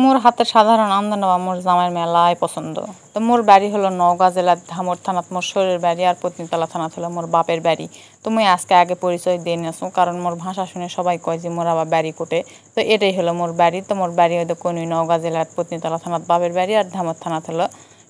মোর হাতের সাধারণ আমদানি বা মোর জামাইয়ের মেলায় পছন্দ। তো মোর বাড়ি হলো নওগাঁ জেলার ধামর থানাত মোর শরীরের বাড়ি, আর পত্নীতলা থানাত হলো মোর বাপের বাড়ি। তো মুই আজকে আগে পরিচয় দিয়ে নেছো, কারণ মোর ভাষা শুনে সবাই কয় যে মোর আবার বাড়ি কোটে। তো এটাই হলো মোর বাড়ি। তো মোর বাড়ি হয়তো কোন নওগাঁ জেলার পত্নীতলা থানাত বাপের বাড়ি, আর ধামর থানাত হলো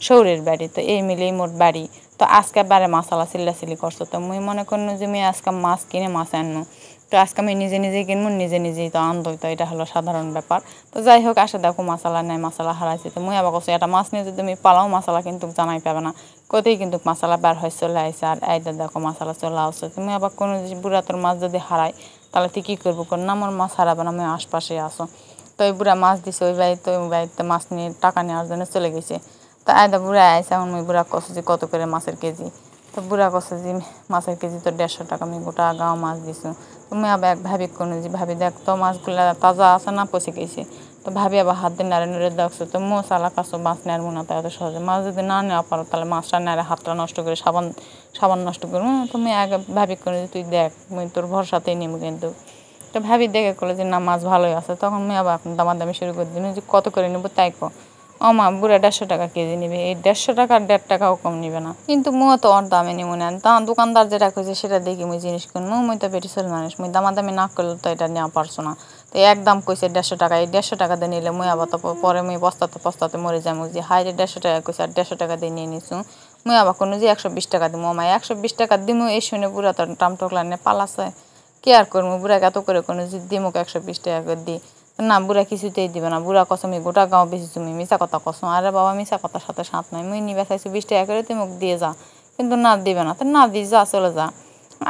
শৌরের বাড়ি। তো এই মিলেই মোর বাড়ি। তো আজকে বারে মাসালা চিল্লাচিল্লি করছো, তো মুই মনে করনু যে মুই আজকে মাছ কিনে মাছ আনবো। তো আজকে আমি নিজে নিজেই কিনবো, নিজে নিজেই তো আনবই। তো এটা হলো সাধারণ ব্যাপার। তো যাই হোক, আসে দেখো মশলা নাই, মশলা হারাইছে। তো মুই আবার কছি এটা মাছ নিয়ে যদি তুমি পালাও, মশলা কিন্তু জানাই পাবে না। কোথায় কিন্তু মশলা বার হয়ে চলে আইসে, আর এইটা দেখো মশলা চলে আসছে। তুমি আবার কোনো বুড়া তোর মাছ যদি হারাই, তাহলে তুই কী করবো? কর না, আমার মাছ হারাবে না, আমি আশপাশে আসো। তো ওই বুড়া মাছ দিছে ওই বাড়িতে, ওই বাড়িতে মাছ নিয়ে টাকা নেওয়ার জন্য চলে গেছে। তো আয়দা বুড়া আইসে, এখন ওই বুড়া কষে যে কত করে মাছের কেজি। তো বুড়া কষে যে মাছের কেজি তো 150 টাকা, আমি গোটা গাঁও মাছ দিছো। তুমি আবার এক ভাবি কোনো যে ভাবি দেখ তো মাছগুলা তাজা আছে না পচে গেছে। তো ভাবি আবার হাত দিয়ে নাড়ে নেড়ে দেখছো, তো মো চালা কাছো মাছ নেড়বো না, তাই এত সহজে মাছ যদি না নেওয়া পারো, তাহলে মাছটা নেড়ে হাতটা নষ্ট করে সাবান সাবান নষ্ট করবো। তুমি আগে ভাবি করে যে তুই দেখ, মুই তোর ভরসাতেই নেবো কিন্তু। তো ভাবি দেখে করলো যে না, মাছ ভালোই আছে। তখন মুই আবার এখন দামাদামি শুরু করে দিন যে কত করে নেবো তাই কো। ও মা, বুড়া 150 টাকা কেজি নেবে, এই 150 টাকার 1.5 টাকাও কম নিবে না। কিন্তু মুও তো ওর দামে নিবো না, তা দোকানদার যেটা কইছে সেটা দেখি মুই জিনিস কিনবো। মুই তো পেটিসেল মানুষ, মুই দামাদামি না করলে তো এটা নেওয়া পারছো না। তো একদম কইছে 150 টাকা, এই 150 টাকা দিয়ে নিলে মুই আবার তো পরে মুই পস্তাতে পস্তাতে মরে যাবো যে হাই রে 150 টাকা কইছে, আর 150 টাকা দিয়ে নিয়ে নিছু। মুই আবার কোনো যে 120 টাকা দিবো, আমায় 120 টাকা দিমু, এই শুনে বুড়া তো টামটকলা নিয়ে পালাছে। কি আর করবো, বুড়াকে এত করে কোনো যে দিমুক 120 টাকা করে দিই। না, বুড়া কিছুতেই দিবে না। বুড়া কসম গোটা গাঁও বেশি, তুমি মিশা কথা কসম। আরে বাবা, মিশা কথার সাথে সাথ নাই, মুই নিবে চাইছি 20 টাকা করে, তুমি দিয়ে যা। কিন্তু না, দিবে না। তো না দিস, যা চলে যা।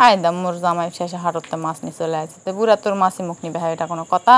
আয়দা মোর জামাই শেষে হাটতে মাছ নিয়ে চলে আসছে। তো বুড়া তোর মাছই মুখ নিবে, হ্যাঁ এটা কোনো কথা?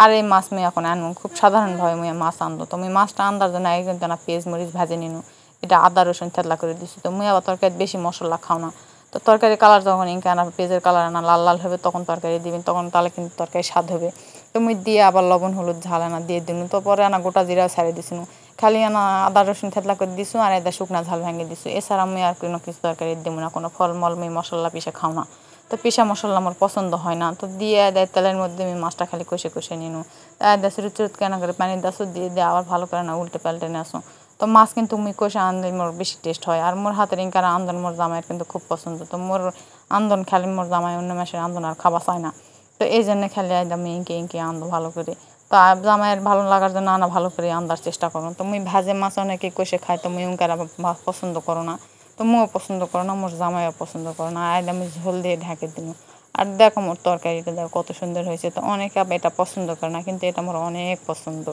আর এই মাছ মুই এখন আনবো খুব সাধারণভাবে, মুই মাছ আনবো। তো মুই মাছটা আনবার জন্য আগে কিন্তু না পেঁয়াজ মরিচ ভাজে নিনু, এটা আদা রসুন থেতলা করে দিছি। তো মুই আবার তরকারি বেশি মশলা খাও না। তো তরকারি কালার যখন ইনকে আনা পেঁয়াজের কালার আনা লাল লাল হবে, তখন তরকারি দিবেন, তখন তাহলে কিন্তু তরকারি স্বাদ হবে। তো মুই দিয়ে আবার লবণ হলুদ ঝাল আনা দিয়ে দিনু। তো পরে আনা গোটা জিরা ছাড়িয়ে দিছিনু, খালি আনা আদা রসুন থেতলা করে দিছু, আর এটা শুকনা ঝাল ভেঙে দিছু। এছাড়া মুই আর কোনো কিছু তরকারি দিব না, কোনো ফলমল মুই মশলা পিষে খাও না। তো পিসা মশলা আমার পছন্দ হয় না। তো দিয়ে দেয় তেলের মধ্যে আমি মাছটা খালি কষে কষে নিনু। দেশ রুচুরুত কেন করে পানি দাসো, দিয়ে দিয়ে আবার ভালো করে না উল্টে পাল্টে নিয়ে আসো। তো মাছ কিন্তু মুই কষে আনলে মোর বেশি টেস্ট হয়। আর মোর হাতের ইনকার আন্দন মোর জামাইয়ের কিন্তু খুব পছন্দ। তো মোর আন্দন খালি মোর জামাই অন্য মাসের আন্দন আর খাওয়া চায় না। তো এই জন্য খালি আমি ইনকে ইনকে আনবো ভালো করে। তো জামাইয়ের ভালো লাগার জন্য আনা ভালো করে আনবার চেষ্টা করো। তো মুই ভাজে মাছ অনেকে কষে খাই, তো মুই উনকার আবার পছন্দ করো না। তো মুও পছন্দ করো না, মোর জামাইও পছন্দ করো না। আর আমি ঝোল দিয়ে ঢেকে দিন। আর দেখো মোর তরকারিটা দেখো কত সুন্দর হয়েছে। তো অনেকে আবার এটা পছন্দ করে না, কিন্তু এটা আমার অনেক পছন্দ।